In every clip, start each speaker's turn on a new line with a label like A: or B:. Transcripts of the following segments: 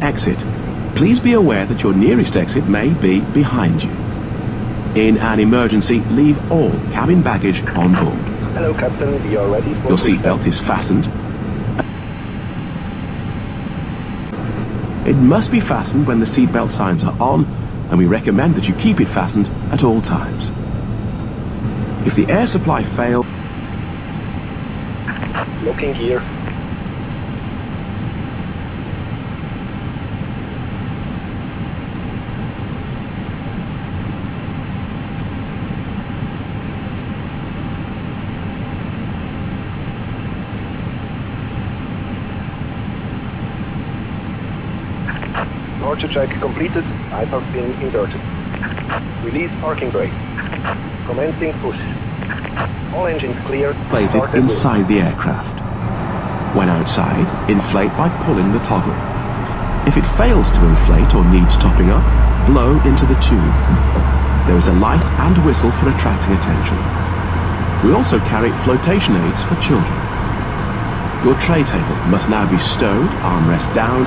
A: exit, please be aware that your nearest exit may be behind you. In an emergency, leave all cabin baggage on board.
B: Hello, Captain. We are ready for
A: Your seatbelt is fastened. It must be fastened when the seatbelt signs are on, and we recommend that you keep it fastened at all times. If the air supply fails,
B: looking here. Departure check completed. Bypass pin inserted. Release parking brakes. Commencing push. All engines clear.
A: Inflated inside the aircraft. When outside, inflate by pulling the toggle. If it fails to inflate or needs topping up, blow into the tube. There is a light and whistle for attracting attention. We also carry flotation aids for children. Your tray table must now be stowed, armrest down.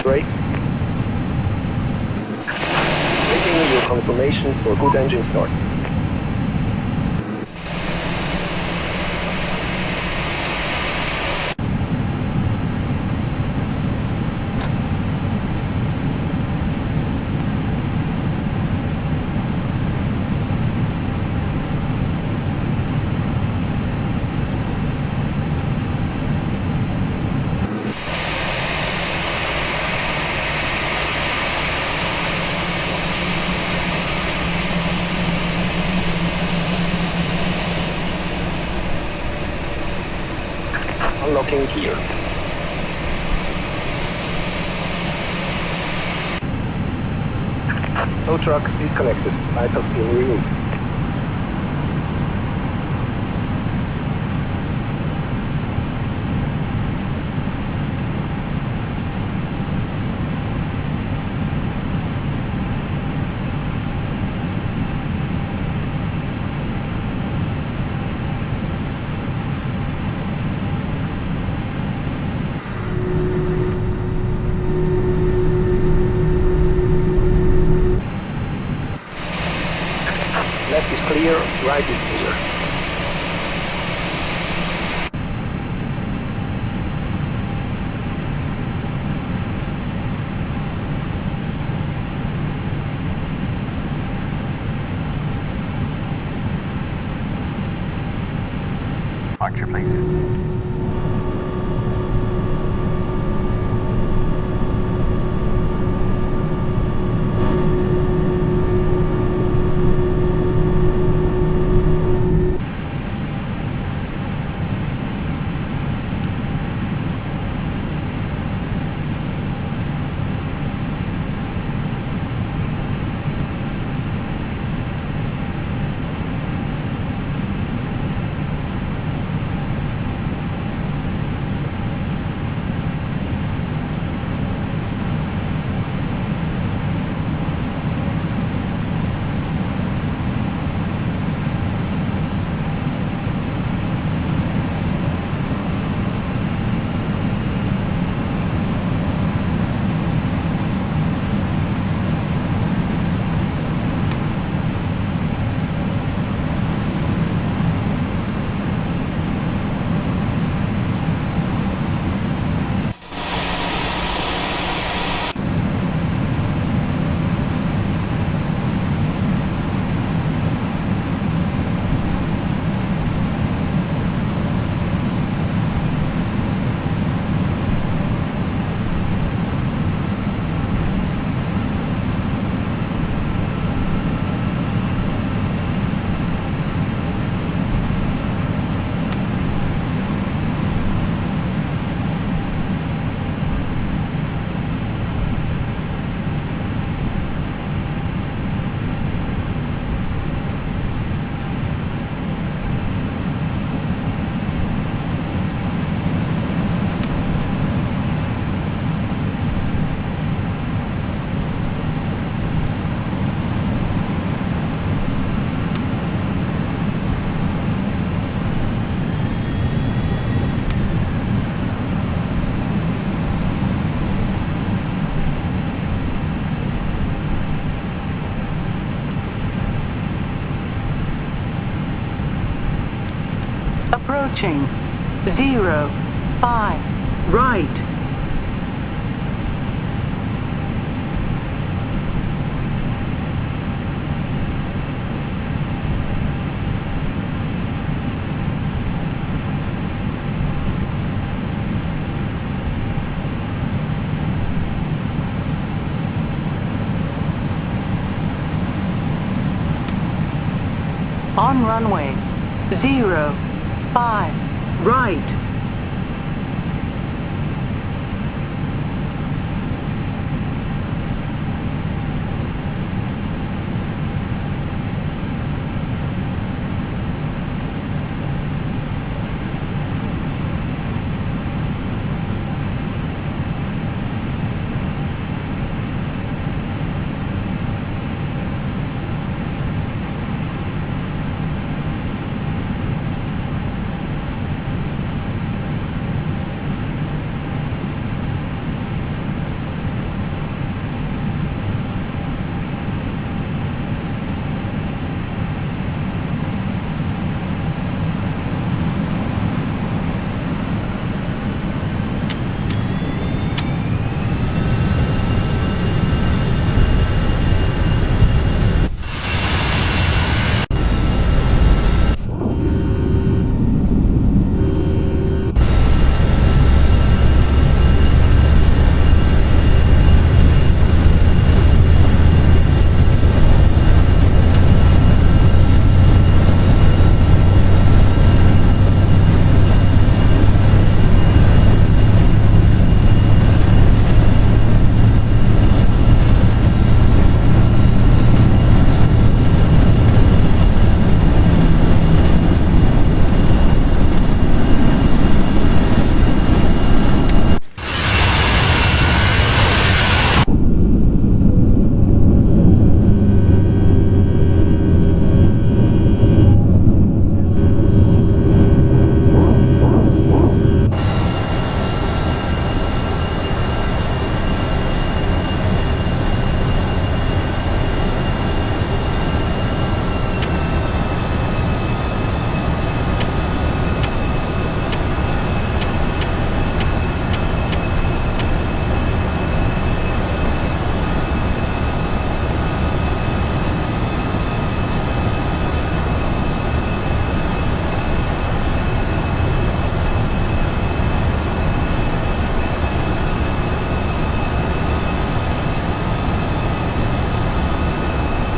A: Brake. Waiting your confirmation for good engine start. Unlocking gear. Tow truck disconnected. Bypass being removed.
C: Departure, please.
D: Approaching 0, 5, right. On runway 0, 5, right.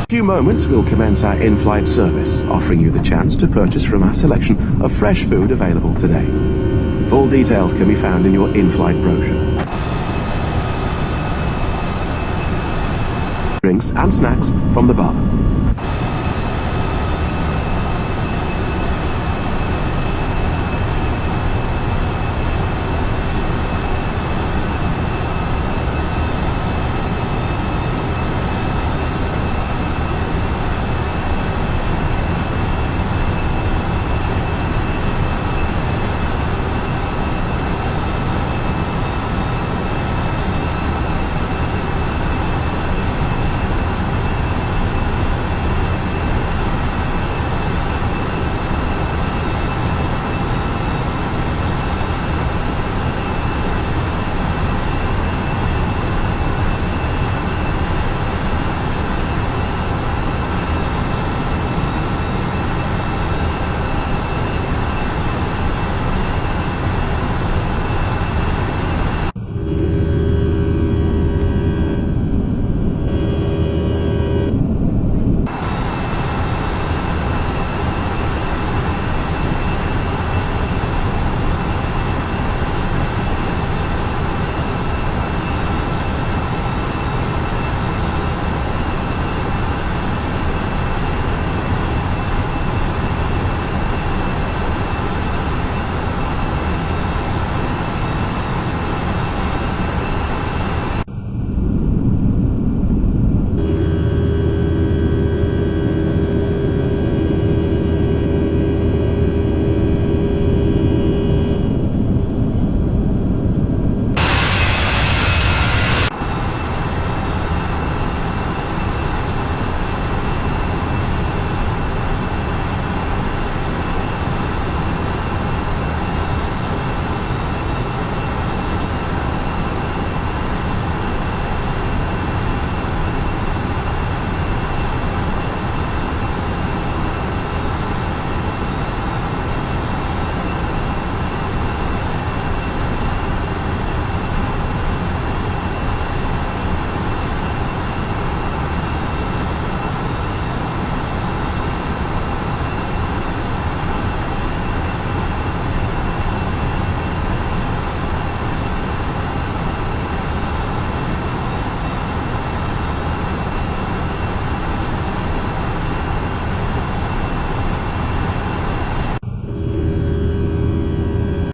A: few moments we'll commence our in-flight service, offering you the chance to purchase from our selection of fresh food available today. Full details can be found in your in-flight brochure. Drinks and snacks from the bar.